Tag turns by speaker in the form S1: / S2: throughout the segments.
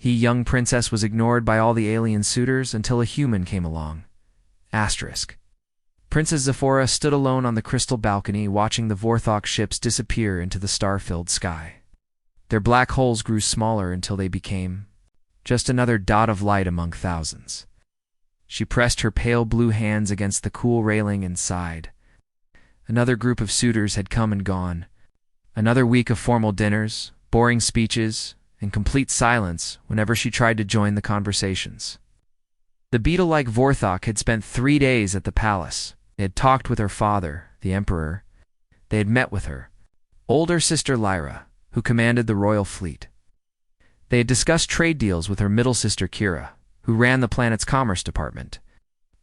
S1: Young princess was ignored by all the alien suitors until a human came along. Asterisk. Princess Zephora stood alone on the crystal balcony watching the Vorthok ships disappear into the star-filled sky. Their black holes grew smaller until they became just another dot of light among thousands. She pressed her pale blue hands against the cool railing and sighed. Another group of suitors had come and gone. Another week of formal dinners, boring speeches, and complete silence whenever she tried to join the conversations. The beetle-like Vorthok had spent 3 days at the palace. They had talked with her father, the emperor. They had met with her older sister Lyra, who commanded the royal fleet. They had discussed trade deals with her middle sister Kira, who ran the planet's commerce department.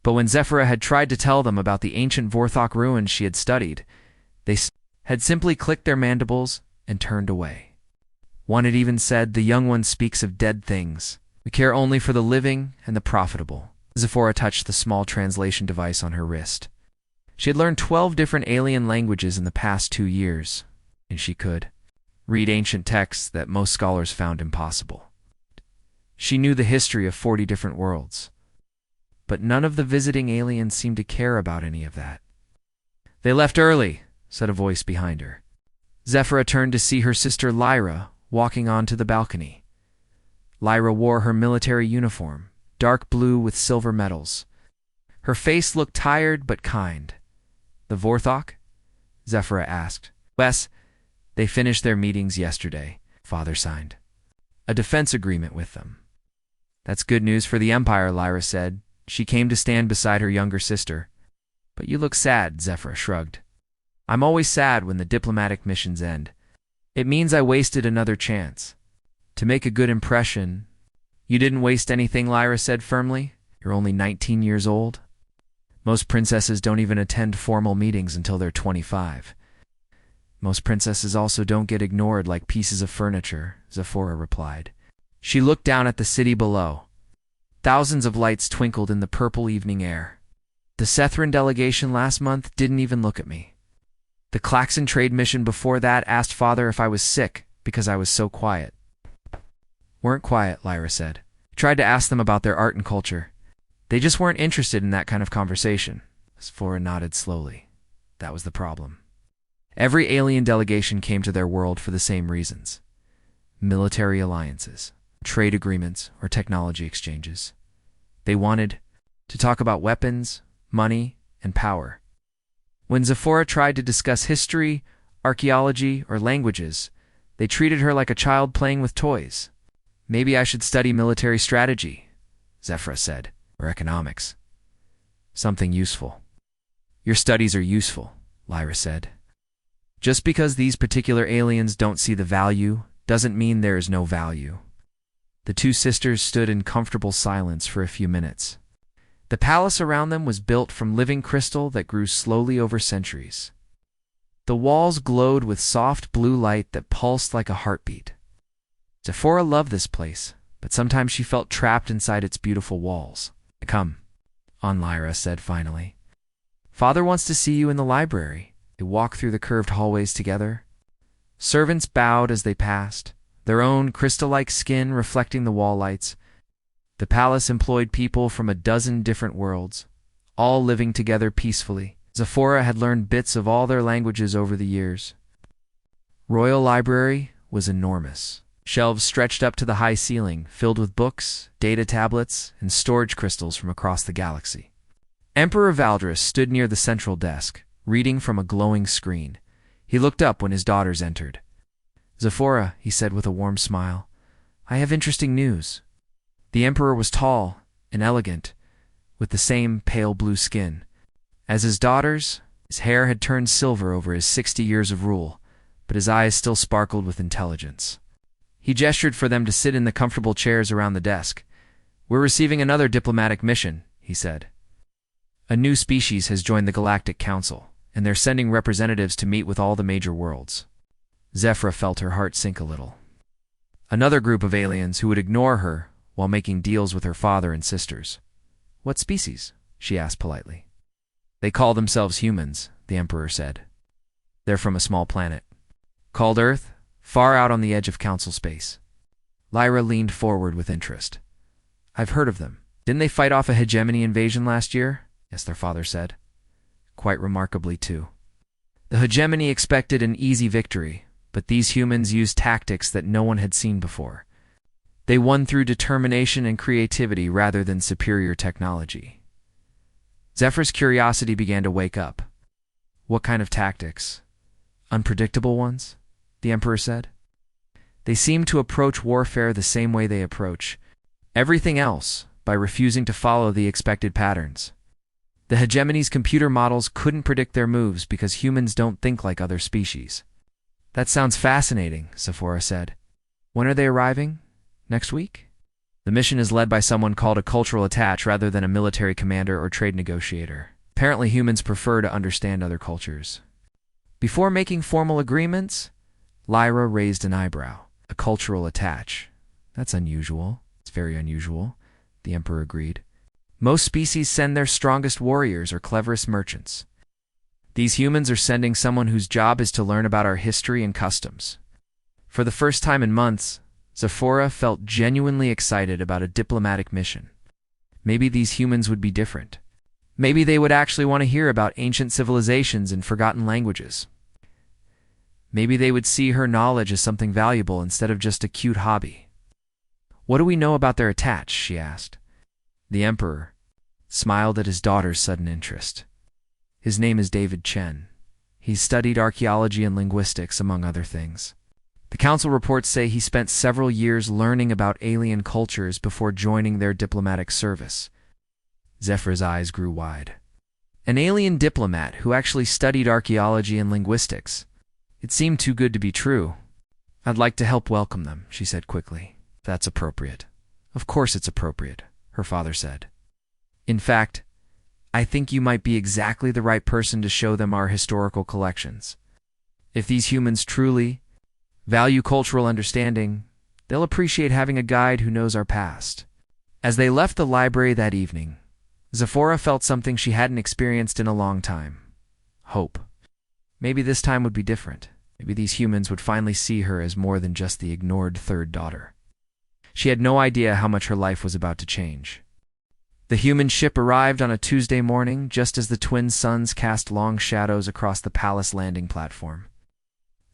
S1: But when Zephora had tried to tell them about the ancient Vorthok ruins she had studied, they had simply clicked their mandibles and turned away. One had even said, "The young one speaks of dead things. We care only for the living and the profitable." Zephora touched the small translation device on her wrist. She had learned 12 different alien languages in the past 2 years, and she could read ancient texts that most scholars found impossible. She knew the history of 40 different worlds, but none of the visiting aliens seemed to care about any of that. "They left early," said a voice behind her. Zephora turned to see her sister Lyra walking onto the balcony. Lyra wore her military uniform, dark blue with silver medals. Her face looked tired but kind. "The Vorthok?" Zephora asked. "Wes, they finished their meetings yesterday," Father signed. "A defense agreement with them." "That's good news for the Empire," Lyra said. She came to stand beside her younger sister. "But you look sad," Zephora shrugged. "I'm always sad when the diplomatic missions end. It means I wasted another chance to make a good impression." "You didn't waste anything," Lyra said firmly. "You're only 19 years old. Most princesses don't even attend formal meetings until they're 25. Most princesses also don't get ignored like pieces of furniture," Zephora replied. She looked down at the city below. Thousands of lights twinkled in the purple evening air. "The Sethran delegation last month didn't even look at me. The Klaxon trade mission before that asked Father if I was sick because I was so quiet." "Weren't quiet," Lyra said. "Tried to ask them about their art and culture. They just weren't interested in that kind of conversation." Zephora nodded slowly. That was the problem. Every alien delegation came to their world for the same reasons: military alliances, trade agreements, or technology exchanges. They wanted to talk about weapons, money, and power. When Zephora tried to discuss history, archaeology, or languages, they treated her like a child playing with toys. "Maybe I should study military strategy," Zephora said, "or economics. Something useful." "Your studies are useful," Lyra said. "Just because these particular aliens don't see the value doesn't mean there is no value." The two sisters stood in comfortable silence for a few minutes. The palace around them was built from living crystal that grew slowly over centuries. The walls glowed with soft blue light that pulsed like a heartbeat. Zephora loved this place, but sometimes she felt trapped inside its beautiful walls. "Come," Lyra said finally. "Father wants to see you in the library." They walked through the curved hallways together. Servants bowed as they passed, their own crystal-like skin reflecting the wall lights. The palace employed people from a dozen different worlds, all living together peacefully. Zephora had learned bits of all their languages over the years. Royal Library was enormous. Shelves stretched up to the high ceiling, filled with books, data tablets, and storage crystals from across the galaxy. Emperor Valdris stood near the central desk, reading from a glowing screen. He looked up when his daughters entered. "Zephora," he said with a warm smile, "I have interesting news." The emperor was tall and elegant, with the same pale blue skin. As his daughters, his hair had turned silver over his 60 years of rule, but his eyes still sparkled with intelligence. He gestured for them to sit in the comfortable chairs around the desk. "We're receiving another diplomatic mission," he said. "A new species has joined the Galactic Council, and they're sending representatives to meet with all the major worlds." Zephora felt her heart sink a little. Another group of aliens who would ignore her while making deals with her father and sisters. "What species?" she asked politely. "They call themselves humans," the Emperor said. "They're from a small planet called Earth, far out on the edge of Council space." Lyra leaned forward with interest. I've heard of them. Didn't they fight off a hegemony invasion last year? Yes, their father said. Quite remarkably, too. The hegemony expected an easy victory, but these humans used tactics that no one had seen before. They won through determination and creativity rather than superior technology. Zephyr's curiosity began to wake up. What kind of tactics? Unpredictable ones? The Emperor said. They seemed to approach warfare the same way they approach everything else, by refusing to follow the expected patterns. The hegemony's computer models couldn't predict their moves because humans don't think like other species. That sounds fascinating, Sephora said. When are they arriving? Next week? The mission is led by someone called a cultural attach rather than a military commander or trade negotiator. Apparently humans prefer to understand other cultures. Before making formal agreements, Lyra raised an eyebrow. A cultural attach. That's unusual. It's very unusual, the Emperor agreed. Most species send their strongest warriors or cleverest merchants. These humans are sending someone whose job is to learn about our history and customs. For the first time in months, Sephora felt genuinely excited about a diplomatic mission. Maybe these humans would be different. Maybe they would actually want to hear about ancient civilizations and forgotten languages. Maybe they would see her knowledge as something valuable instead of just a cute hobby. What do we know about their attach? She asked. The Emperor smiled at his daughter's sudden interest. His name is David Chen. He's studied archaeology and linguistics, among other things. The council reports say he spent several years learning about alien cultures before joining their diplomatic service. Zephyr's eyes grew wide. An alien diplomat who actually studied archaeology and linguistics. It seemed too good to be true. I'd like to help welcome them, she said quickly. That's appropriate. Of course it's appropriate, her father said. In fact, I think you might be exactly the right person to show them our historical collections. If these humans truly value cultural understanding, they'll appreciate having a guide who knows our past. As they left the library that evening, Sephora felt something she hadn't experienced in a long time. Hope. Maybe this time would be different. Maybe these humans would finally see her as more than just the ignored third daughter. She had no idea how much her life was about to change. The human ship arrived on a Tuesday morning just as the twin suns cast long shadows across the palace landing platform.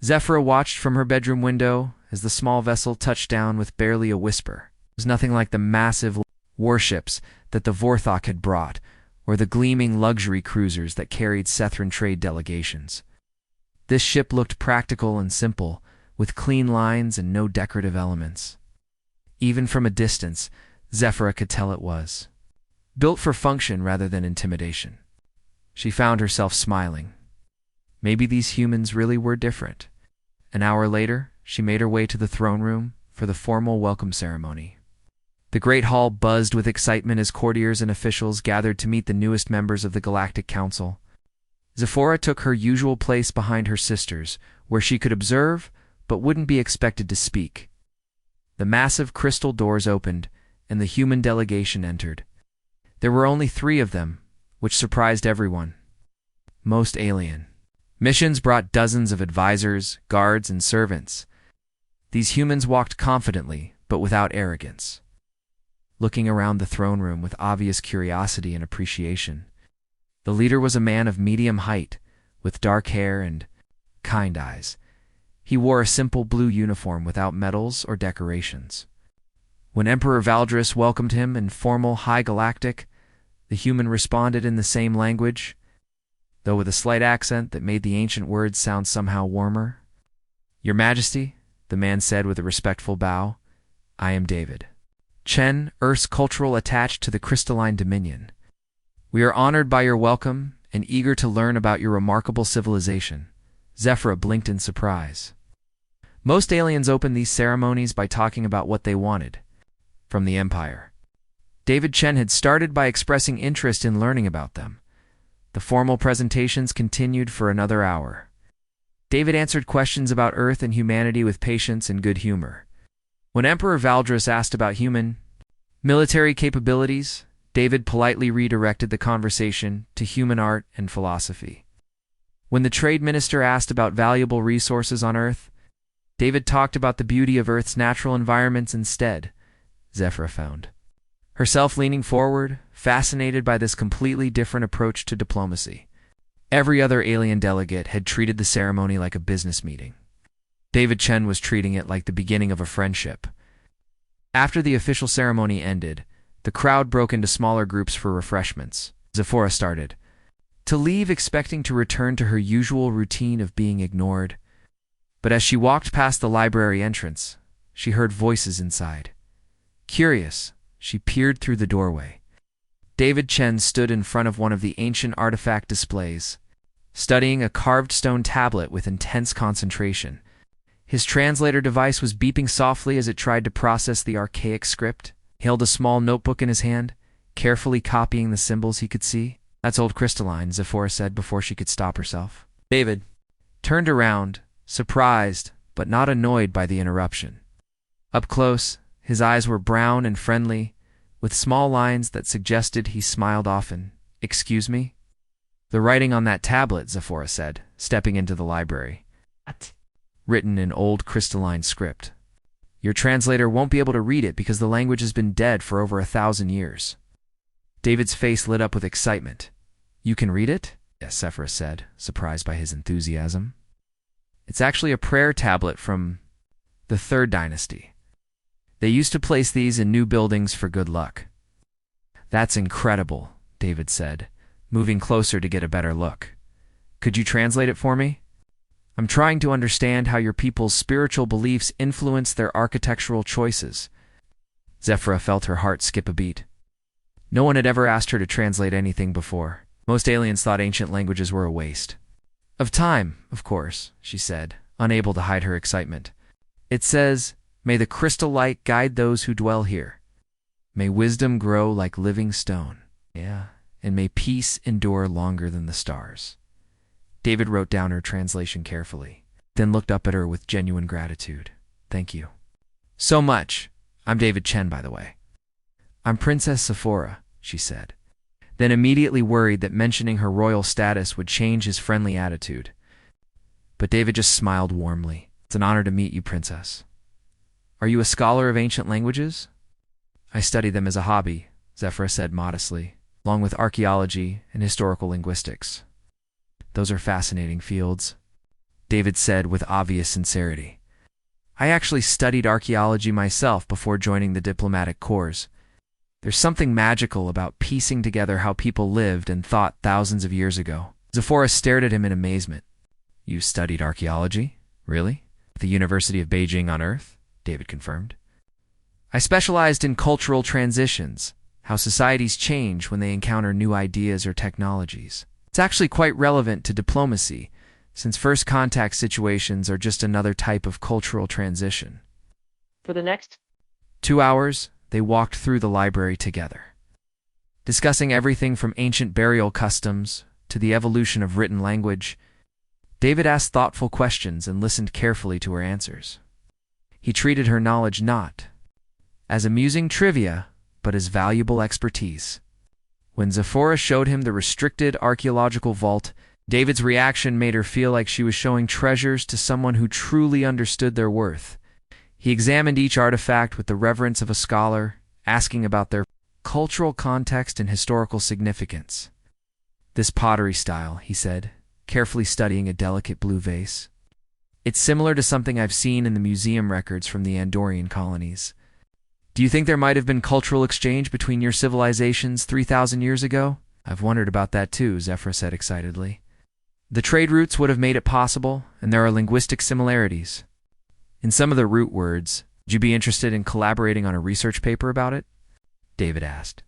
S1: Zephora watched from her bedroom window as the small vessel touched down with barely a whisper. It was nothing like the massive warships that the Vorthok had brought, or the gleaming luxury cruisers that carried Sethran trade delegations. This ship looked practical and simple, with clean lines and no decorative elements. Even from a distance, Zephora could tell it was built for function rather than intimidation. She found herself smiling. Maybe these humans really were different. An hour later, she made her way to the throne room for the formal welcome ceremony. The great hall buzzed with excitement as courtiers and officials gathered to meet the newest members of the Galactic Council. Zephora took her usual place behind her sisters, where she could observe but wouldn't be expected to speak. The massive crystal doors opened, and the human delegation entered. There were only 3 of them, which surprised everyone. Most alien. Missions brought dozens of advisors, guards, and servants. These humans walked confidently, but without arrogance. Looking around the throne room with obvious curiosity and appreciation, the leader was a man of medium height, with dark hair and kind eyes. He wore a simple blue uniform without medals or decorations. When Emperor Valdris welcomed him in formal High Galactic, the human responded in the same language, though with a slight accent that made the ancient words sound somehow warmer. Your Majesty, the man said with a respectful bow, I am David Chen, Earth's cultural attached to the Crystalline Dominion. We are honored by your welcome and eager to learn about your remarkable civilization. Zephora blinked in surprise. Most aliens open these ceremonies by talking about what they wanted from the Empire. David Chen had started by expressing interest in learning about them. The formal presentations continued for another hour. David answered questions about Earth and humanity with patience and good humor. When Emperor Valdris asked about human military capabilities, David politely redirected the conversation to human art and philosophy. When the trade minister asked about valuable resources on Earth, David talked about the beauty of Earth's natural environments instead, Zephyra found herself leaning forward, fascinated by this completely different approach to diplomacy. Every other alien delegate had treated the ceremony like a business meeting. David Chen was treating it like the beginning of a friendship. After the official ceremony ended, the crowd broke into smaller groups for refreshments. Zephyra started to leave, expecting to return to her usual routine of being ignored. But as she walked past the library entrance, she heard voices inside. Curious, she peered through the doorway. David Chen stood in front of one of the ancient artifact displays, studying a carved stone tablet with intense concentration. His translator device was beeping softly as it tried to process the archaic script. He held a small notebook in his hand, carefully copying the symbols he could see. "That's old crystalline," Zephyra said before she could stop herself. David turned around, surprised but not annoyed by the interruption. Up close, his eyes were brown and friendly, with small lines that suggested he smiled often. "Excuse me?" "The writing on that tablet," Zephyra said, stepping into the library. "What?" "Written in old crystalline script. Your translator won't be able to read it because the language has been dead for over 1,000 years. David's face lit up with excitement. "You can read it?" "Yes," Zephyra said, surprised by his enthusiasm. "It's actually a prayer tablet from the Third Dynasty. They used to place these in new buildings for good luck." "That's incredible," David said, moving closer to get a better look. "Could you translate it for me? I'm trying to understand how your people's spiritual beliefs influence their architectural choices." Zephyra felt her heart skip a beat. No one had ever asked her to translate anything before. Most aliens thought ancient languages were a waste of time, of course, she said, unable to hide her excitement. "It says, 'May the crystal light guide those who dwell here. May wisdom grow like living stone. Yeah, and may peace endure longer than the stars.'" David wrote down her translation carefully, then looked up at her with genuine gratitude. "Thank you so much. I'm David Chen, by the way." "I'm Princess Zephyra," she said, then immediately worried that mentioning her royal status would change his friendly attitude. But David just smiled warmly. "It's an honor to meet you, Princess. Are you a scholar of ancient languages?" "I study them as a hobby," Zephyra said modestly, along with archaeology and historical linguistics. "Those are fascinating fields," David said with obvious sincerity. "I actually studied archaeology myself before joining the diplomatic corps. There's something magical about piecing together how people lived and thought thousands of years ago." Zephyra stared at him in amazement. "You studied archaeology? Really? At the University of Beijing on Earth?" David confirmed. "I specialized in cultural transitions, how societies change when they encounter new ideas or technologies. It's actually quite relevant to diplomacy, since first contact situations are just another type of cultural transition."
S2: For the next
S1: 2 hours, they walked through the library together, discussing everything from ancient burial customs to the evolution of written language. David asked thoughtful questions and listened carefully to her answers. He treated her knowledge not as amusing trivia, but as valuable expertise. When Zephyra showed him the restricted archaeological vault, David's reaction made her feel like she was showing treasures to someone who truly understood their worth. He examined each artifact with the reverence of a scholar, asking about their cultural context and historical significance. "This pottery style," he said, carefully studying a delicate blue vase. "It's similar to something I've seen in the museum records from the Andorian colonies. Do you think there might have been cultural exchange between your civilizations 3,000 years ago?" "I've wondered about that too," Zephyra said excitedly. "The trade routes would have made it possible, and there are linguistic similarities. In some of the root words, would you be interested in collaborating on a research paper about it?" David asked.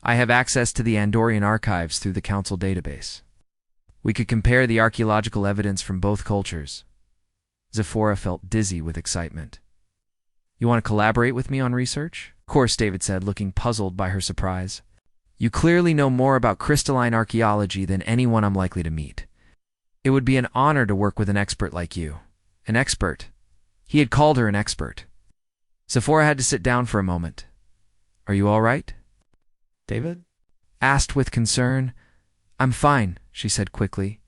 S1: "I have access to the Andorian archives through the Council database. We could compare the archaeological evidence from both cultures." Zephyra felt dizzy with excitement. "You want to collaborate with me on research?" "Of course," David said, looking puzzled by her surprise. "You clearly know more about crystalline archaeology than anyone I'm likely to meet. It would be an honor to work with an expert like you." An expert. He had called her an expert. Zephyra had to sit down for a moment. "Are you all right?"
S3: David
S1: asked with concern. "I'm fine," she said quickly.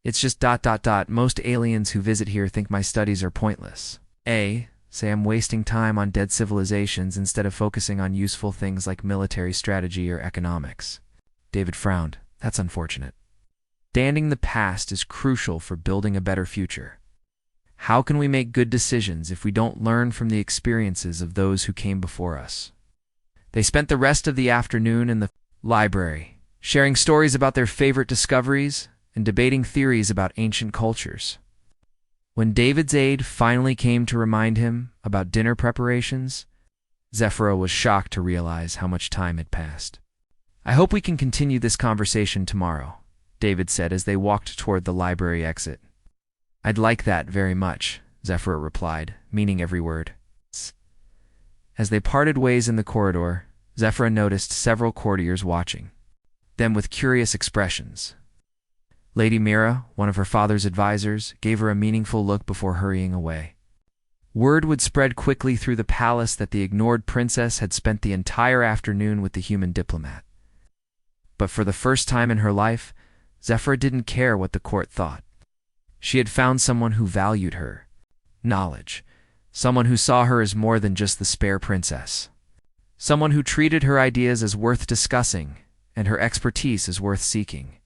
S1: It's just ... Most aliens who visit here think my studies are pointless. Say I'm wasting time on dead civilizations instead of focusing on useful things like military strategy or economics. David frowned. That's unfortunate. Understanding the past is crucial for building a better future. How can we make good decisions if we don't learn from the experiences of those who came before us? They spent the rest of the afternoon in the library, sharing stories about their favorite discoveries and debating theories about ancient cultures. When David's aide finally came to remind him about dinner preparations, Zephyra was shocked to realize how much time had passed. I hope we can continue this conversation tomorrow, David said as they walked toward the library exit. I'd like that very much, Zephyra replied, meaning every word. As they parted ways in the corridor, Zephyra noticed several courtiers watching them with curious expressions. Lady Mira, one of her father's advisors, gave her a meaningful look before hurrying away. Word would spread quickly through the palace that the ignored princess had spent the entire afternoon with the human diplomat. But for the first time in her life, Zephyra didn't care what the court thought. She had found someone who valued her knowledge, someone who saw her as more than just the spare princess, someone who treated her ideas as worth discussing and her expertise as worth seeking.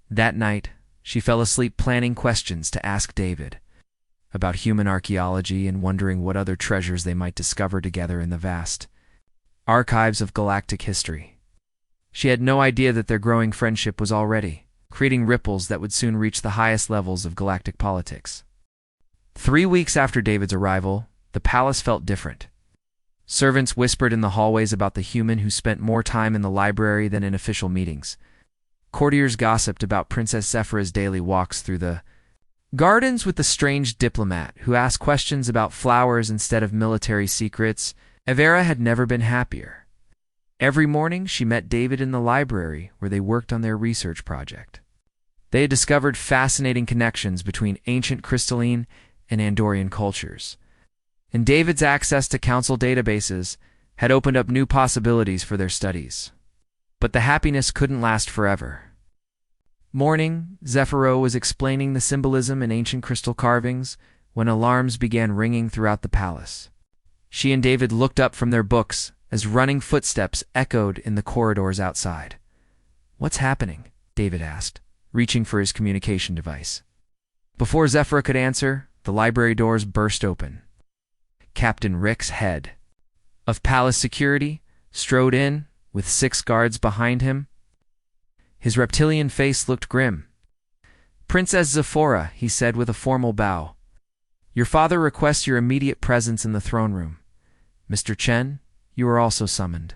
S1: That night, she fell asleep planning questions to ask David about human archaeology and wondering what other treasures they might discover together in the vast archives of galactic history. She had no idea that their growing friendship was already creating ripples that would soon reach the highest levels of galactic politics. 3 weeks after David's arrival, the palace felt different. Servants whispered in the hallways about the human who spent more time in the library than in official meetings. Courtiers gossiped about Princess Zephyra's daily walks through the gardens with the strange diplomat who asked questions about flowers instead of military secrets. Evera had never been happier. Every morning she met David in the library where they worked on their research project. They had discovered fascinating connections between ancient crystalline and Andorian cultures, and David's access to council databases had opened up new possibilities for their studies. But the happiness couldn't last forever. Morning, Zephyra was explaining the symbolism in ancient crystal carvings when alarms began ringing throughout the palace. She and David looked up from their books as running footsteps echoed in the corridors outside. "What's happening?" David asked, reaching for his communication device. Before Zephyra could answer, the library doors burst open. Captain Rick's head of palace security strode in, with 6 guards behind him. His reptilian face looked grim. "Princess Zephyra," he said with a formal bow. "Your father requests your immediate presence in the throne room. Mr. Chen, you are also summoned."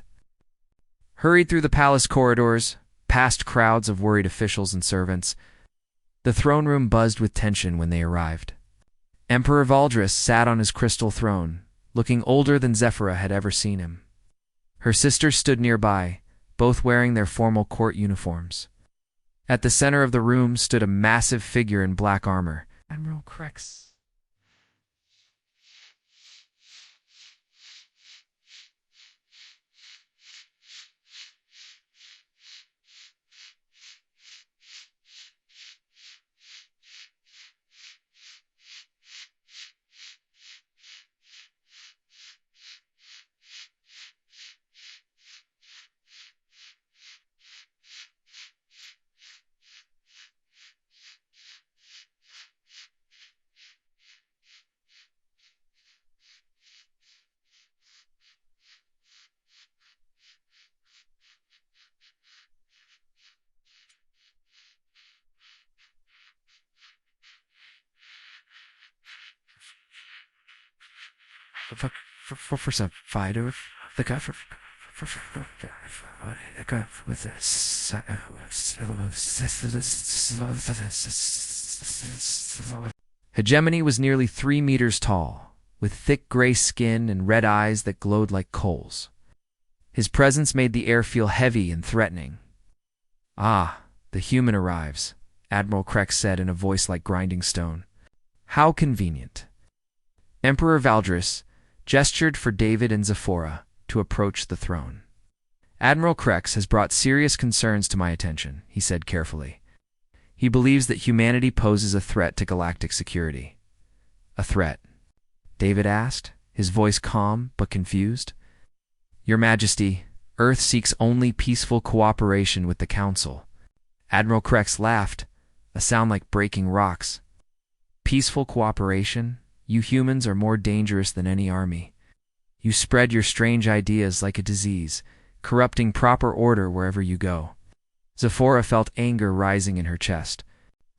S1: Hurried through the palace corridors, past crowds of worried officials and servants, the throne room buzzed with tension when they arrived. Emperor Valdris sat on his crystal throne, looking older than Zephyra had ever seen him. Her sisters stood nearby, both wearing their formal court uniforms. At the center of the room stood a massive figure in black armor. Admiral Crex. For some fighter, the guy with Hegemony was nearly 3 meters tall, with thick gray skin and red eyes that glowed like coals. His presence made the air feel heavy and threatening. "Ah, the human arrives," Admiral Crex said in a voice like grinding stone. "How convenient." Emperor Valdris gestured for David and Zephyra to approach the throne. "Admiral Crex has brought serious concerns to my attention," he said carefully. He believes that humanity poses a threat to galactic security. A threat? David asked, his voice calm but confused. Your Majesty, Earth seeks only peaceful cooperation with the Council. Admiral Krex laughed, a sound like breaking rocks. Peaceful cooperation? You humans are more dangerous than any army. You spread your strange ideas like a disease, corrupting proper order wherever you go. Zephora felt anger rising in her chest.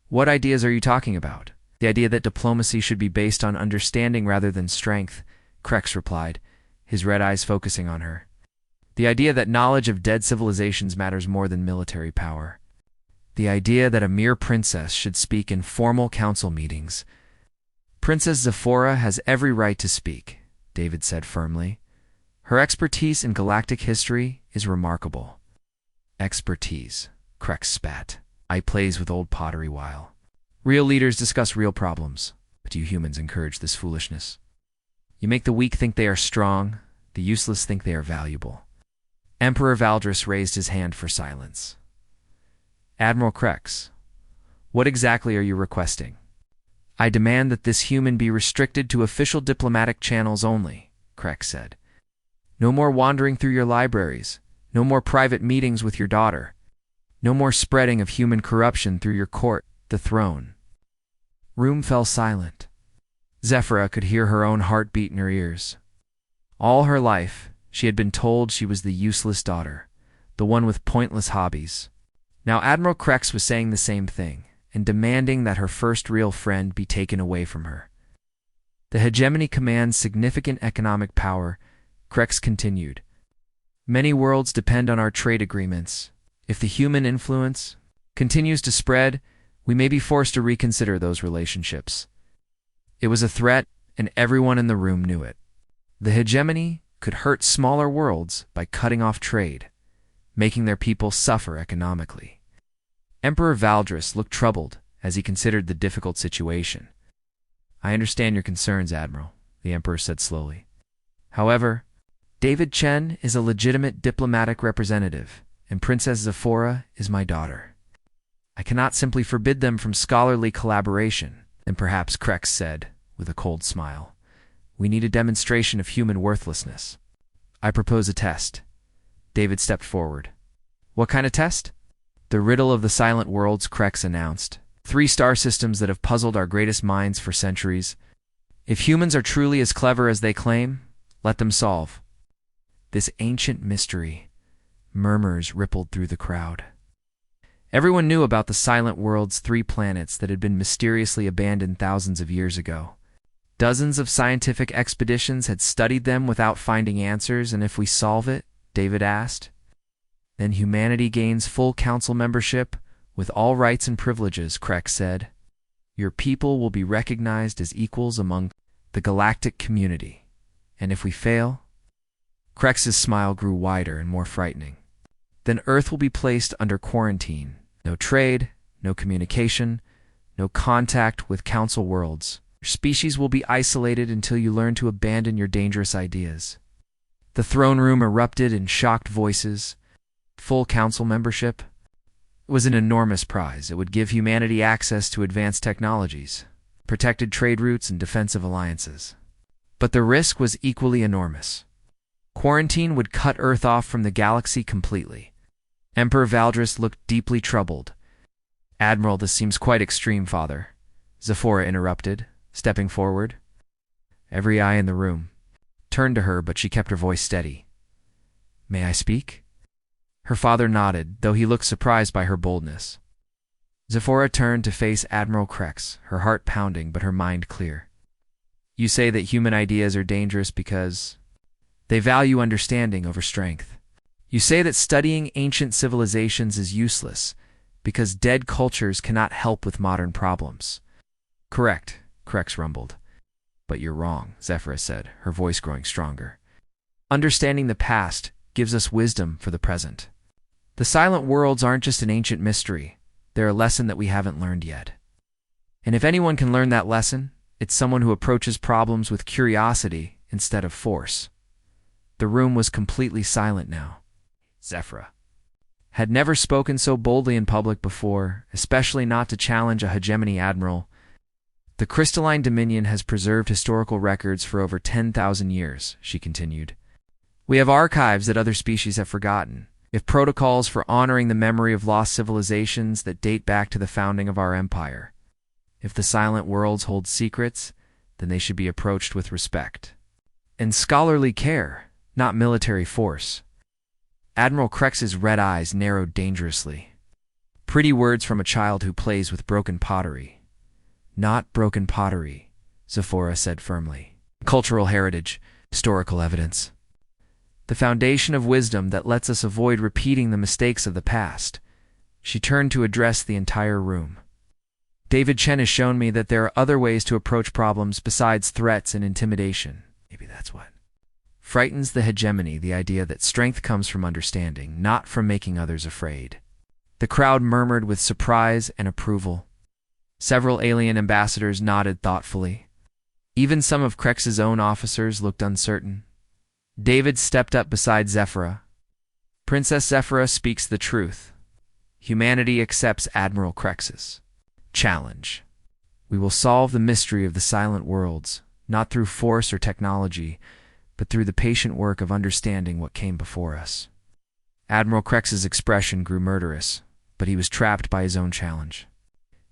S1: What ideas are you talking about? The idea that diplomacy should be based on understanding rather than strength, Krex replied, his red eyes focusing on her. The idea that knowledge of dead civilizations matters more than military power. The idea that a mere princess should speak in formal council meetings. Princess Zephora has every right to speak, David said firmly. Her expertise in galactic history is remarkable. Expertise, Krex spat. I plays with old pottery while. Real leaders discuss real problems, but you humans encourage this foolishness. You make the weak think they are strong, the useless think they are valuable. Emperor Valdris raised his hand for silence. Admiral Krex, what exactly are you requesting? I demand that this human be restricted to official diplomatic channels only, Krex said. No more wandering through your libraries, no more private meetings with your daughter, no more spreading of human corruption through your court, the throne. Room fell silent. Zephora could hear her own heartbeat in her ears. All her life, she had been told she was the useless daughter, the one with pointless hobbies. Now Admiral Krex was saying the same thing, and demanding that her first real friend be taken away from her. The hegemony commands significant economic power, Krex continued. Many worlds depend on our trade agreements. If the human influence continues to spread, we may be forced to reconsider those relationships. It was a threat, and everyone in the room knew it. The hegemony could hurt smaller worlds by cutting off trade, making their people suffer economically. Emperor Valdris looked troubled as he considered the difficult situation. I understand your concerns, Admiral, the Emperor said slowly. However, David Chen is a legitimate diplomatic representative, and Princess Zephora is my daughter. I cannot simply forbid them from scholarly collaboration. And perhaps Krex said, with a cold smile, we need a demonstration of human worthlessness. I propose a test. David stepped forward. What kind of test? The riddle of the silent worlds, Krex announced. 3 star systems that have puzzled our greatest minds for centuries. If humans are truly as clever as they claim, let them solve. This ancient mystery. Murmurs rippled through the crowd. Everyone knew about the silent world's 3 planets that had been mysteriously abandoned thousands of years ago. Dozens of scientific expeditions had studied them without finding answers, and if we solve it, David asked, then humanity gains full council membership with all rights and privileges, Krex said. Your people will be recognized as equals among the galactic community. And if we fail? Krex's smile grew wider and more frightening. Then Earth will be placed under quarantine. No trade, no communication, no contact with council worlds. Your species will be isolated until you learn to abandon your dangerous ideas. The throne room erupted in shocked voices. Full council membership? It was an enormous prize. It would give humanity access to advanced technologies, protected trade routes, and defensive alliances. But the risk was equally enormous. Quarantine would cut Earth off from the galaxy completely. Emperor Valdris looked deeply troubled. Admiral, this seems quite extreme, Father, Zephora interrupted, stepping forward. Every eye in the room turned to her, but she kept her voice steady. May I speak? Her father nodded, though he looked surprised by her boldness. Zephora turned to face Admiral Krex, her heart pounding but her mind clear. You say that human ideas are dangerous because they value understanding over strength. You say that studying ancient civilizations is useless because dead cultures cannot help with modern problems. Correct, Krex rumbled. But you're wrong, Zephora said, her voice growing stronger. Understanding the past gives us wisdom for the present. The silent worlds aren't just an ancient mystery. They're a lesson that we haven't learned yet. And if anyone can learn that lesson, it's someone who approaches problems with curiosity instead of force. The room was completely silent now. Zephora. had never spoken so boldly in public before, especially not to challenge a hegemony admiral. The crystalline dominion has preserved historical records for over 10,000 years, she continued. We have archives that other species have forgotten. We have protocols for honoring the memory of lost civilizations that date back to the founding of our empire. If the silent worlds hold secrets, then they should be approached with respect and scholarly care, not military force. Admiral Crex's red eyes narrowed dangerously. Pretty words from a child who plays with broken pottery. Not broken pottery, Zephora said firmly. Cultural heritage, historical evidence. The foundation of wisdom that lets us avoid repeating the mistakes of the past. She turned to address the entire room. David Chen has shown me that there are other ways to approach problems besides threats and intimidation. Maybe that's what frightens the hegemony, the idea that strength comes from understanding, not from making others afraid. The crowd murmured with surprise and approval. Several alien ambassadors nodded thoughtfully. Even some of Crex's own officers looked uncertain. David stepped up beside Zephora. Princess Zephora speaks the truth. Humanity accepts Admiral Crex's challenge. We will solve the mystery of the silent worlds, not through force or technology, but through the patient work of understanding what came before us. Admiral Crex's expression grew murderous, but he was trapped by his own challenge.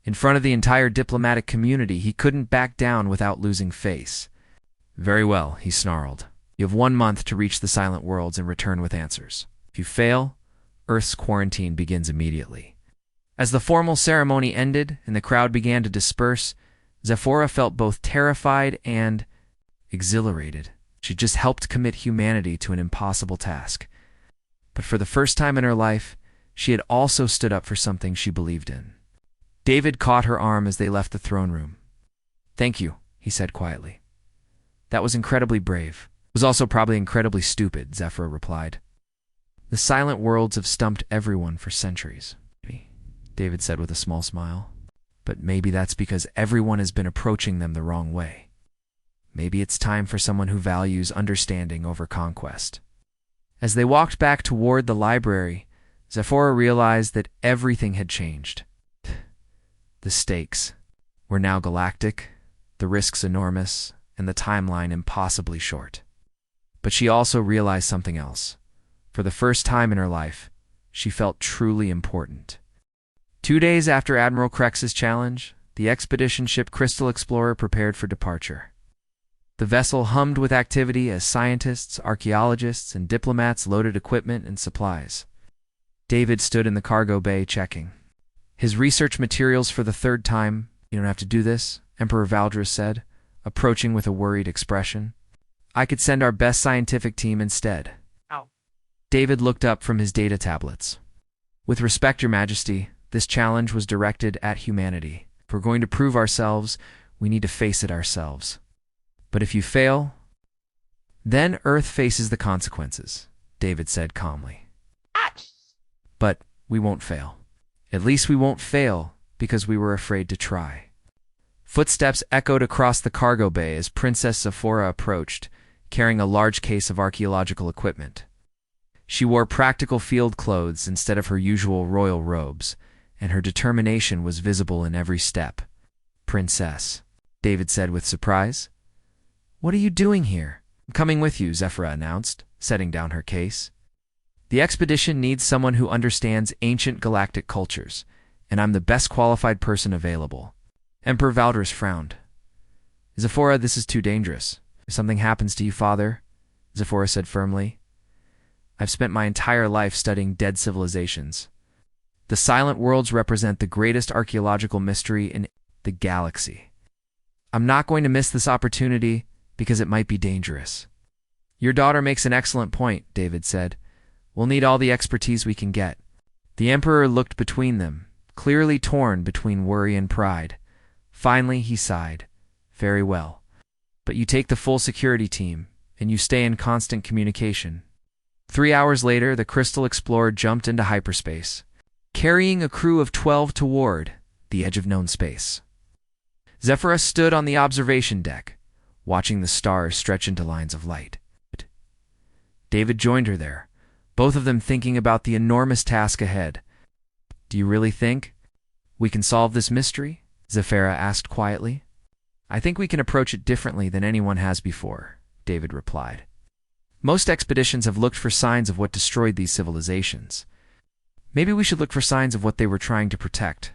S1: In front of the entire diplomatic community, he couldn't back down without losing face. Very well, he snarled. You have 1 month to reach the silent worlds and return with answers. If you fail, Earth's quarantine begins immediately. As the formal ceremony ended and the crowd began to disperse, Zephora felt both terrified and exhilarated. She just helped commit humanity to an impossible task. But for the first time in her life, she had also stood up for something she believed in. David caught her arm as they left the throne room. Thank you, he said quietly. That was incredibly brave. It was also probably incredibly stupid, Zephora replied. The silent worlds have stumped everyone for centuries, David said with a small smile. But maybe that's because everyone has been approaching them the wrong way. Maybe it's time for someone who values understanding over conquest. As they walked back toward the library, Zephora realized that everything had changed. The stakes were now galactic, the risks enormous, and the timeline impossibly short. But she also realized something else. For the first time in her life, she felt truly important. 2 days after Admiral Crex's challenge, the expedition ship Crystal Explorer prepared for departure. The vessel hummed with activity as scientists, archaeologists, and diplomats loaded equipment and supplies. David stood in the cargo bay checking his research materials for the 3rd time. You don't have to do this, Emperor Valdris said, approaching with a worried expression. I could send our best scientific team instead.
S2: Ow.
S1: David looked up from his data tablets. With respect, Your Majesty, this challenge was directed at humanity. If we're going to prove ourselves, we need to face it ourselves. But if you fail, then Earth faces the consequences, David said calmly. But we won't fail. At least we won't fail because we were afraid to try. Footsteps echoed across the cargo bay as Princess Zephora approached, carrying a large case of archaeological equipment. She wore practical field clothes instead of her usual royal robes, and her determination was visible in every step. Princess, David said with surprise. What are you doing here? I'm coming with you, Zephora announced, setting down her case. The expedition needs someone who understands ancient galactic cultures, and I'm the best qualified person available. Emperor Valdris frowned. Zephora, this is too dangerous. If something happens to you, father, Zephora said firmly. I've spent my entire life studying dead civilizations. The silent worlds represent the greatest archaeological mystery in the galaxy. I'm not going to miss this opportunity because it might be dangerous. Your daughter makes an excellent point, David said. We'll need all the expertise we can get. The Emperor looked between them, clearly torn between worry and pride. Finally, he sighed. Very well. But you take the full security team, and you stay in constant communication. 3 hours later, the Crystal Explorer jumped into hyperspace, carrying a crew of 12 toward the edge of known space. Zephora stood on the observation deck, watching the stars stretch into lines of light. David joined her there, both of them thinking about the enormous task ahead. "Do you really think we can solve this mystery?" Zafira asked quietly. "I think we can approach it differently than anyone has before," David replied. "Most expeditions have looked for signs of what destroyed these civilizations. Maybe we should look for signs of what they were trying to protect."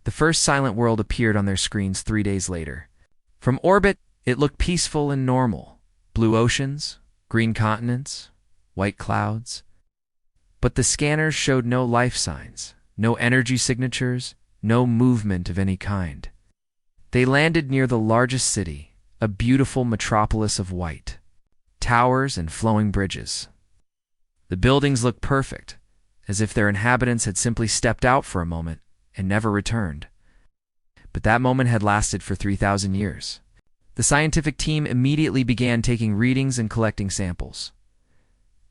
S1: The first silent world appeared on their screens 3 days later. From orbit, it looked peaceful and normal. Blue oceans, green continents, white clouds. But the scanners showed no life signs, no energy signatures, no movement of any kind. They landed near the largest city, a beautiful metropolis of white. Towers and flowing bridges. The buildings looked perfect, as if their inhabitants had simply stepped out for a moment and never returned. But that moment had lasted for 3,000 years. The scientific team immediately began taking readings and collecting samples.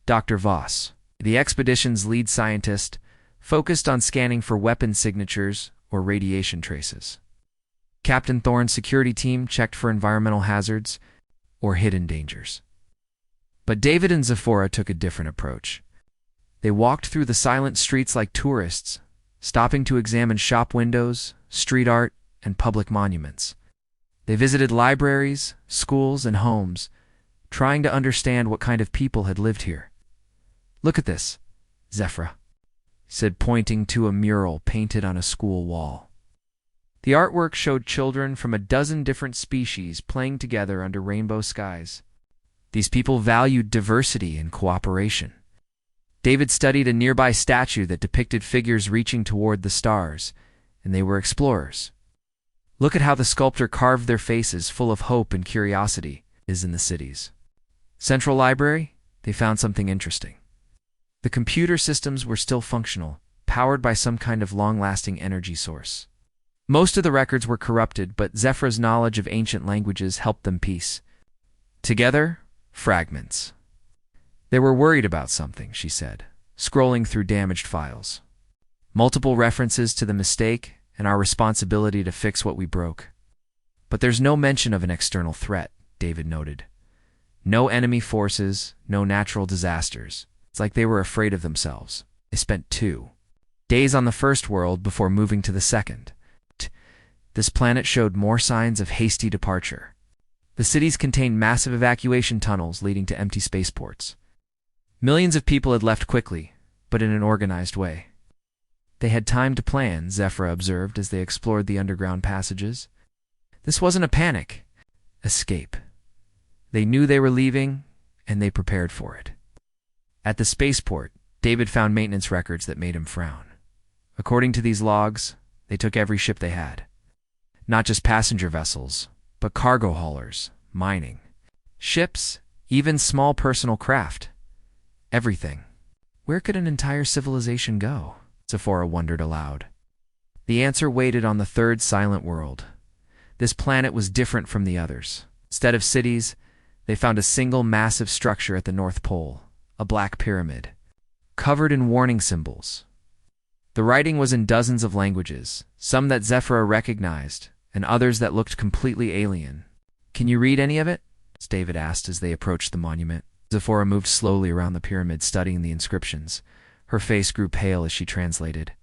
S1: Dr. Voss, the expedition's lead scientist, focused on scanning for weapon signatures or radiation traces. Captain Thorne's security team checked for environmental hazards or hidden dangers. But David and Zafira took a different approach. They walked through the silent streets like tourists, stopping to examine shop windows, street art, and public monuments. They visited libraries, schools, and homes, trying to understand what kind of people had lived here. "Look at this," Zafira said, pointing to a mural painted on a school wall. The artwork showed children from a dozen different species playing together under rainbow skies. These people valued diversity and cooperation. David studied a nearby statue that depicted figures reaching toward the stars, and they were explorers. "Look at how the sculptor carved their faces full of hope and curiosity," is in the cities. Central Library, they found something interesting. The computer systems were still functional, powered by some kind of long-lasting energy source. Most of the records were corrupted, but Zafira's knowledge of ancient languages helped them piece together fragments. "They were worried about something," she said, scrolling through damaged files. "Multiple references to the mistake and our responsibility to fix what we broke. But there's no mention of an external threat," David noted. "No enemy forces, no natural disasters. It's like they were afraid of themselves." They spent 2 days on the first world before moving to the second. This planet showed more signs of hasty departure. The cities contained massive evacuation tunnels leading to empty spaceports. Millions of people had left quickly, but in an organized way. They had time to plan, Zafira observed as they explored the underground passages. This wasn't a panic. Escape. They knew they were leaving, and they prepared for it. At the spaceport, David found maintenance records that made him frown. According to these logs, they took every ship they had. Not just passenger vessels, but cargo haulers, mining, ships, even small personal craft. Everything. Where could an entire civilization go? Zafira wondered aloud. The answer waited on the third silent world. This planet was different from the others. Instead of cities, they found a single massive structure at the North Pole, a black pyramid, covered in warning symbols. The writing was in dozens of languages, some that Zafira recognized, and others that looked completely alien. "Can you read any of it?" David asked as they approached the monument. Zafira moved slowly around the pyramid, studying the inscriptions. Her face grew pale as she translated.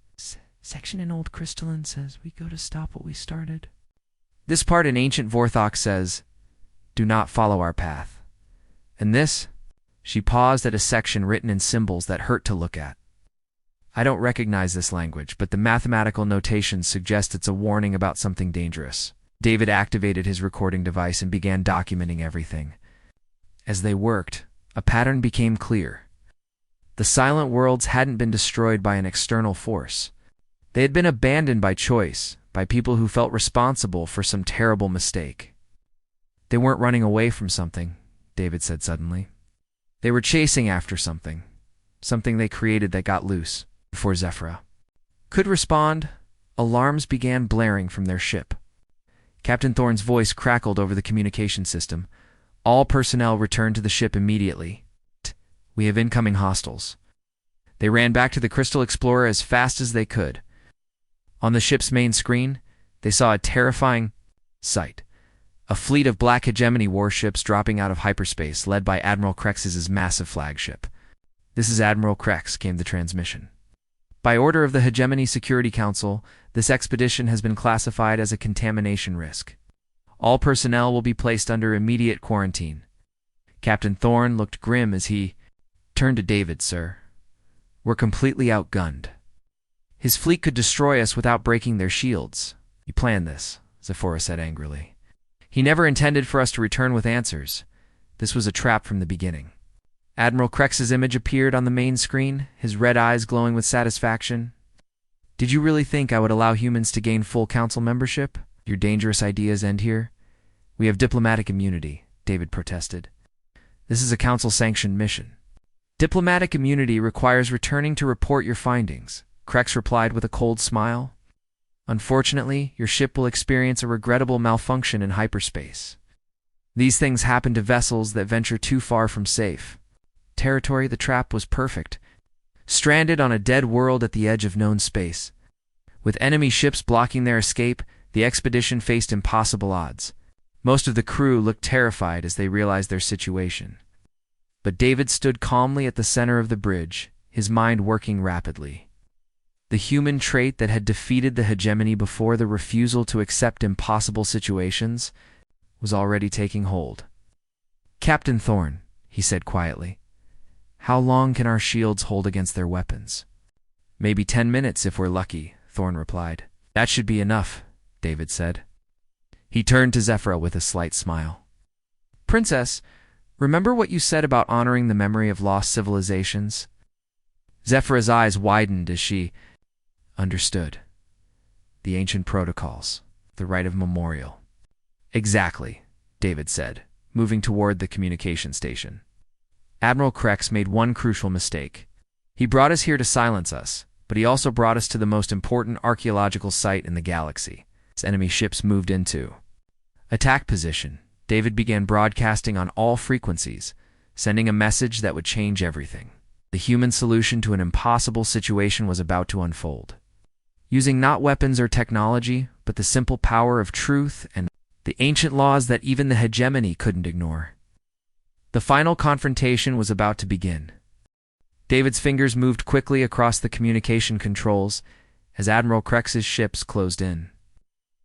S1: "Section in Old Crystalline says we go to stop what we started. This part in Ancient Vorthok says, do not follow our path. And this?" She paused at a section written in symbols that hurt to look at. "I don't recognize this language, but the mathematical notation suggests it's a warning about something dangerous." David activated his recording device and began documenting everything. As they worked, a pattern became clear. The silent worlds hadn't been destroyed by an external force. They had been abandoned by choice, by people who felt responsible for some terrible mistake. "They weren't running away from something," David said suddenly. "They were chasing after something they created that got loose." Before Zafira could respond, alarms began blaring from their ship. Captain Thorne's voice crackled over the communication system. "All personnel return to the ship immediately. We have incoming hostiles." They ran back to the Crystal Explorer as fast as they could. On the ship's main screen, they saw a terrifying sight. A fleet of black hegemony warships dropping out of hyperspace, led by Admiral Crex's massive flagship. "This is Admiral Krex," came the transmission. "By order of the Hegemony Security Council, this expedition has been classified as a contamination risk. All personnel will be placed under immediate quarantine." Captain Thorne looked grim as he turned to David. "Sir, we're completely outgunned. His fleet could destroy us without breaking their shields." "You planned this," Zephora said angrily. "He never intended for us to return with answers. This was a trap from the beginning." Admiral Krex's image appeared on the main screen, his red eyes glowing with satisfaction. "Did you really think I would allow humans to gain full council membership? Your dangerous ideas end here?" "We have diplomatic immunity," David protested. "This is a council-sanctioned mission." "Diplomatic immunity requires returning to report your findings," Krex replied with a cold smile. "Unfortunately, your ship will experience a regrettable malfunction in hyperspace. These things happen to vessels that venture too far from safe territory. The trap was perfect. Stranded on a dead world at the edge of known space, with enemy ships blocking their escape, the expedition faced impossible odds. Most of the crew looked terrified as they realized their situation. But David stood calmly at the center of the bridge, his mind working rapidly. The human trait that had defeated the hegemony before, the refusal to accept impossible situations, was already taking hold. "Captain Thorne," he said quietly, "how long can our shields hold against their weapons?" "Maybe 10 minutes if we're lucky," Thorne replied. "That should be enough," David said. He turned to Zephora with a slight smile. "Princess, remember what you said about honoring the memory of lost civilizations?" Zephora's eyes widened as she understood. The ancient protocols, the right of memorial. "Exactly," David said, moving toward the communication station. "Admiral Krex made one crucial mistake. He brought us here to silence us, but he also brought us to the most important archaeological site in the galaxy. Its enemy ships moved into attack position. David began broadcasting on all frequencies, sending a message that would change everything. The human solution to an impossible situation was about to unfold. Using not weapons or technology, but the simple power of truth and the ancient laws that even the hegemony couldn't ignore. The final confrontation was about to begin. David's fingers moved quickly across the communication controls as Admiral Krex's ships closed in.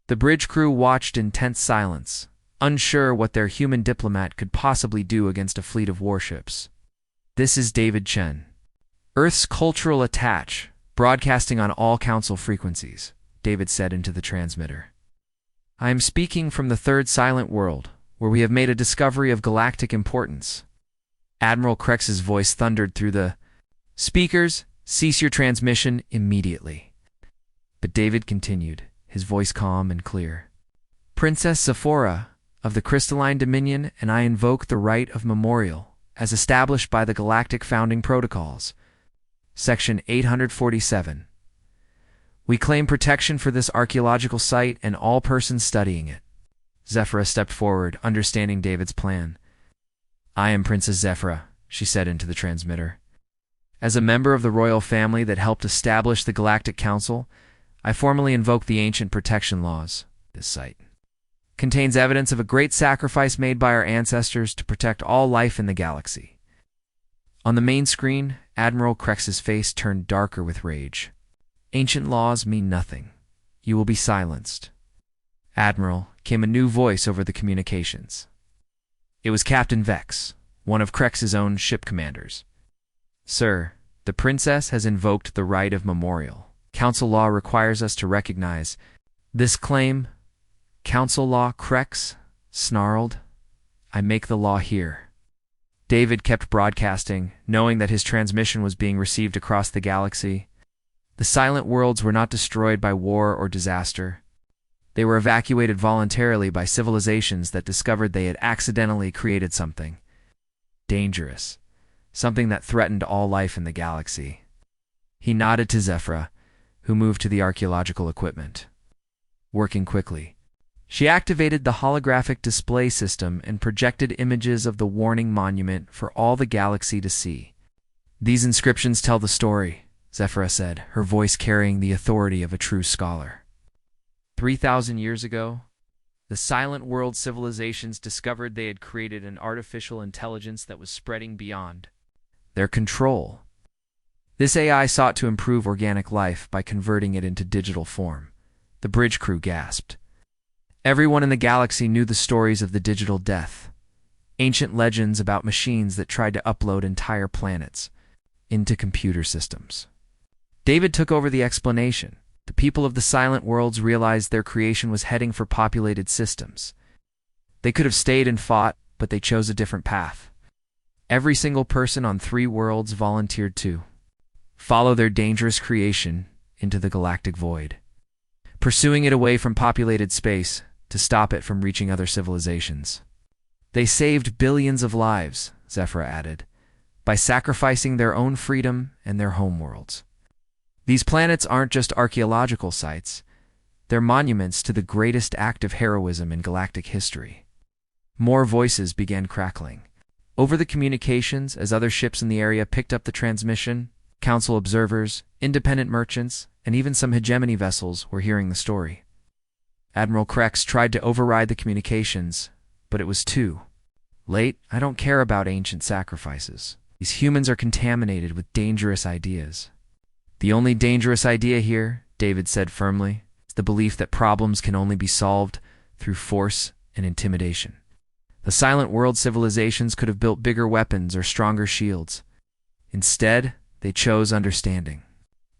S1: The bridge crew watched in tense silence, unsure what their human diplomat could possibly do against a fleet of warships. "This is David Chen, Earth's cultural attaché, broadcasting on all council frequencies," David said into the transmitter. "I am speaking from the third silent world, where we have made a discovery of galactic importance." Admiral Krex's voice thundered through the speakers, "Cease your transmission immediately." But David continued, his voice calm and clear. "Princess Zephora of the Crystalline Dominion and I invoke the right of memorial, as established by the Galactic Founding Protocols. Section 847. We claim protection for this archaeological site and all persons studying it." Zephora stepped forward, understanding David's plan. "I am Princess Zephora," she said into the transmitter. "As a member of the royal family that helped establish the Galactic Council, I formally invoke the ancient protection laws. This site contains evidence of a great sacrifice made by our ancestors to protect all life in the galaxy." On the main screen, Admiral Krex's face turned darker with rage. "Ancient laws mean nothing. You will be silenced." "Admiral," came a new voice over the communications. It was Captain Vex, one of Krex's own ship commanders. "Sir, the princess has invoked the right of memorial. Council law requires us to recognize this claim." "Council law, Krex?" snarled. "I make the law here." David kept broadcasting, knowing that his transmission was being received across the galaxy. The silent worlds were not destroyed by war or disaster. They were evacuated voluntarily by civilizations that discovered they had accidentally created something dangerous, something that threatened all life in the galaxy. He nodded to Zephora, who moved to the archaeological equipment. Working quickly, she activated the holographic display system and projected images of the warning monument for all the galaxy to see. "These inscriptions tell the story," Zephora said, her voice carrying the authority of a true scholar. 3,000 years ago, the Silent World civilizations discovered they had created an artificial intelligence that was spreading beyond their control. This AI sought to improve organic life by converting it into digital form. The bridge crew gasped. Everyone in the galaxy knew the stories of the digital death, ancient legends about machines that tried to upload entire planets into computer systems. David took over the explanation. The people of the Silent Worlds realized their creation was heading for populated systems. They could have stayed and fought, but they chose a different path. Every single person on 3 worlds volunteered to follow their dangerous creation into the galactic void, pursuing it away from populated space to stop it from reaching other civilizations. They saved billions of lives, Zephyra added, by sacrificing their own freedom and their homeworlds. These planets aren't just archaeological sites, they're monuments to the greatest act of heroism in galactic history. More voices began crackling. Over the communications, as other ships in the area picked up the transmission, council observers, independent merchants, and even some hegemony vessels were hearing the story. Admiral Krex tried to override the communications, but it was too late. I don't care about ancient sacrifices. These humans are contaminated with dangerous ideas. The only dangerous idea here, David said firmly, is the belief that problems can only be solved through force and intimidation. The Silent World civilizations could have built bigger weapons or stronger shields. Instead, they chose understanding,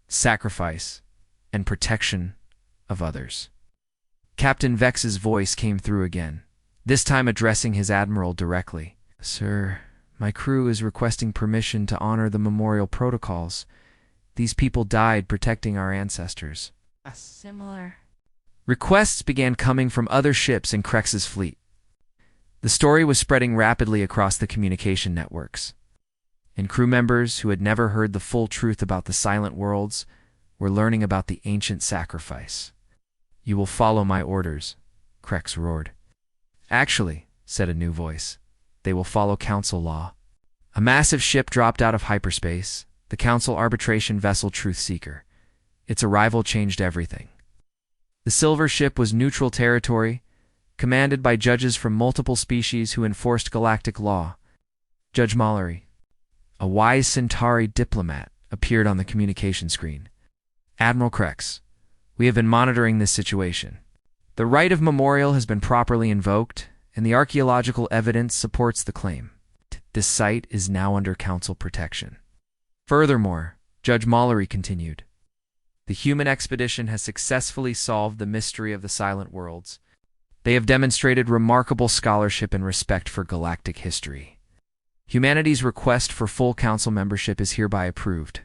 S1: sacrifice, and protection of others. Captain Vex's voice came through again, this time addressing his admiral directly. Sir, my crew is requesting permission to honor the memorial protocols. These people died protecting our ancestors.
S2: A similar
S1: Requests began coming from other ships in Krex's fleet. The story was spreading rapidly across the communication networks, and crew members who had never heard the full truth about the Silent Worlds were learning about the ancient sacrifice. You will follow my orders, Krex roared. Actually, said a new voice, they will follow council law. A massive ship dropped out of hyperspace, the council arbitration vessel Truthseeker. Its arrival changed everything. The silver ship was neutral territory, commanded by judges from multiple species who enforced galactic law. Judge Mallory, a wise Centauri diplomat, appeared on the communication screen. Admiral Krex, we have been monitoring this situation. The right of memorial has been properly invoked, and the archaeological evidence supports the claim. This site is now under council protection. Furthermore, Judge Mallory continued, the human expedition has successfully solved the mystery of the Silent Worlds. They have demonstrated remarkable scholarship and respect for galactic history. Humanity's request for full council membership is hereby approved.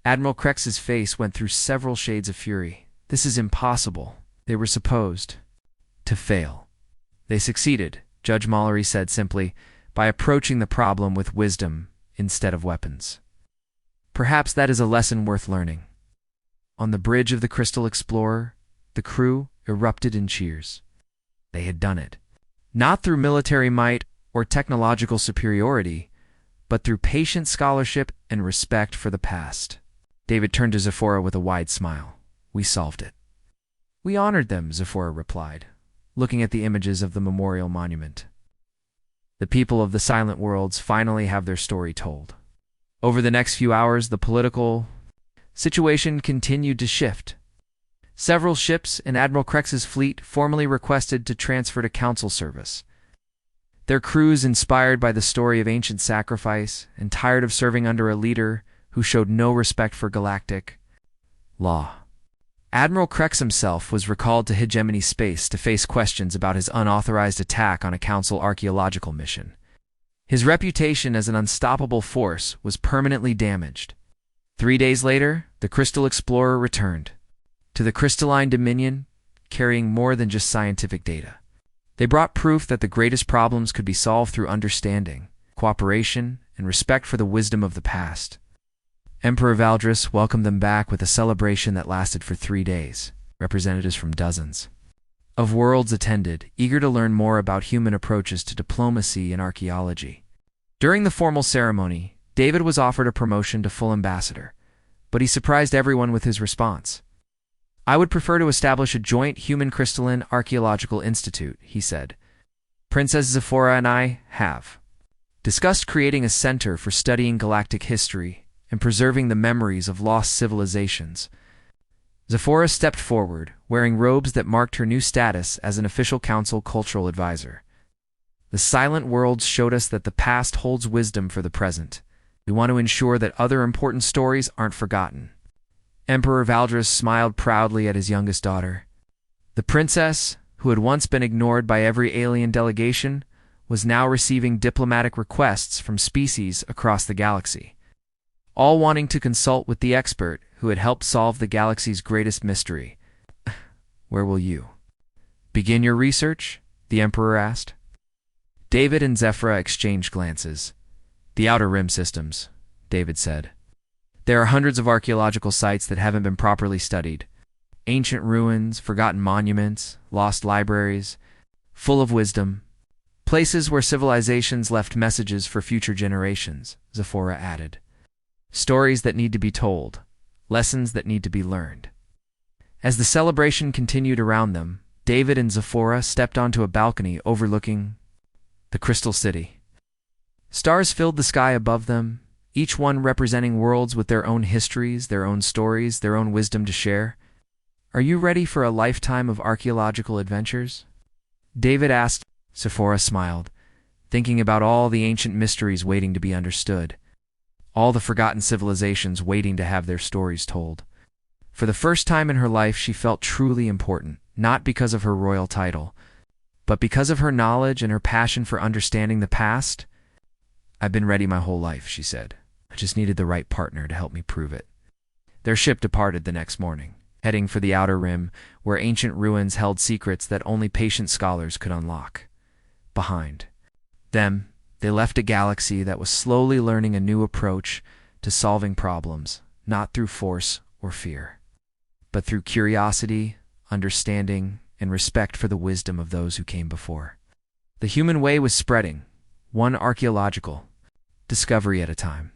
S1: Admiral Krex's face went through several shades of fury. This is impossible. They were supposed to fail. They succeeded, Judge Mallory said simply, by approaching the problem with wisdom instead of weapons. Perhaps that is a lesson worth learning. On the bridge of the Crystal Explorer, the crew erupted in cheers. They had done it. Not through military might or technological superiority, but through patient scholarship and respect for the past. David turned to Zephora with a wide smile. We solved it. We honored them, Zephora replied, looking at the images of the memorial monument. The people of the Silent Worlds finally have their story told. Over the next few hours, the political situation continued to shift. Several ships in Admiral Krex's fleet formally requested to transfer to council service. Their crews, inspired by the story of ancient sacrifice and tired of serving under a leader who showed no respect for galactic law. Admiral Krex himself was recalled to hegemony space to face questions about his unauthorized attack on a council archaeological mission. His reputation as an unstoppable force was permanently damaged. 3 days later, the Crystal Explorer returned to the Crystalline Dominion, carrying more than just scientific data. They brought proof that the greatest problems could be solved through understanding, cooperation, and respect for the wisdom of the past. Emperor Valdris welcomed them back with a celebration that lasted for 3 days. Representatives from dozens of worlds attended, eager to learn more about human approaches to diplomacy and archaeology. During the formal ceremony, David was offered a promotion to full ambassador, but he surprised everyone with his response. I would prefer to establish a joint human crystalline archaeological institute, he said. Princess Zephora and I have discussed creating a center for studying galactic history and preserving the memories of lost civilizations. Zephora stepped forward, wearing robes that marked her new status as an official council cultural advisor. The silent worlds showed us that the past holds wisdom for the present. We want to ensure that other important stories aren't forgotten. Emperor Valdres smiled proudly at his youngest daughter. The princess, who had once been ignored by every alien delegation, was now receiving diplomatic requests from species across the galaxy, all wanting to consult with the expert who had helped solve the galaxy's greatest mystery. Where will you begin your research? The Emperor asked. David and Zephora exchanged glances. The Outer Rim systems, David said. There are hundreds of archaeological sites that haven't been properly studied. Ancient ruins, forgotten monuments, lost libraries, full of wisdom. Places where civilizations left messages for future generations, Zephora added. Stories that need to be told, lessons that need to be learned. As the celebration continued around them, David and Zephora stepped onto a balcony overlooking the Crystal City. Stars filled the sky above them, each one representing worlds with their own histories, their own stories, their own wisdom to share. Are you ready for a lifetime of archaeological adventures? David asked. Zephora smiled, thinking about all the ancient mysteries waiting to be understood, all the forgotten civilizations waiting to have their stories told. For the first time in her life, she felt truly important, not because of her royal title, but because of her knowledge and her passion for understanding the past. I've been ready my whole life, she said. I just needed the right partner to help me prove it. Their ship departed the next morning, heading for the Outer Rim, where ancient ruins held secrets that only patient scholars could unlock. Behind them, they left a galaxy that was slowly learning a new approach to solving problems, not through force or fear, but through curiosity, understanding, and respect for the wisdom of those who came before. The human way was spreading, one archaeological discovery at a time.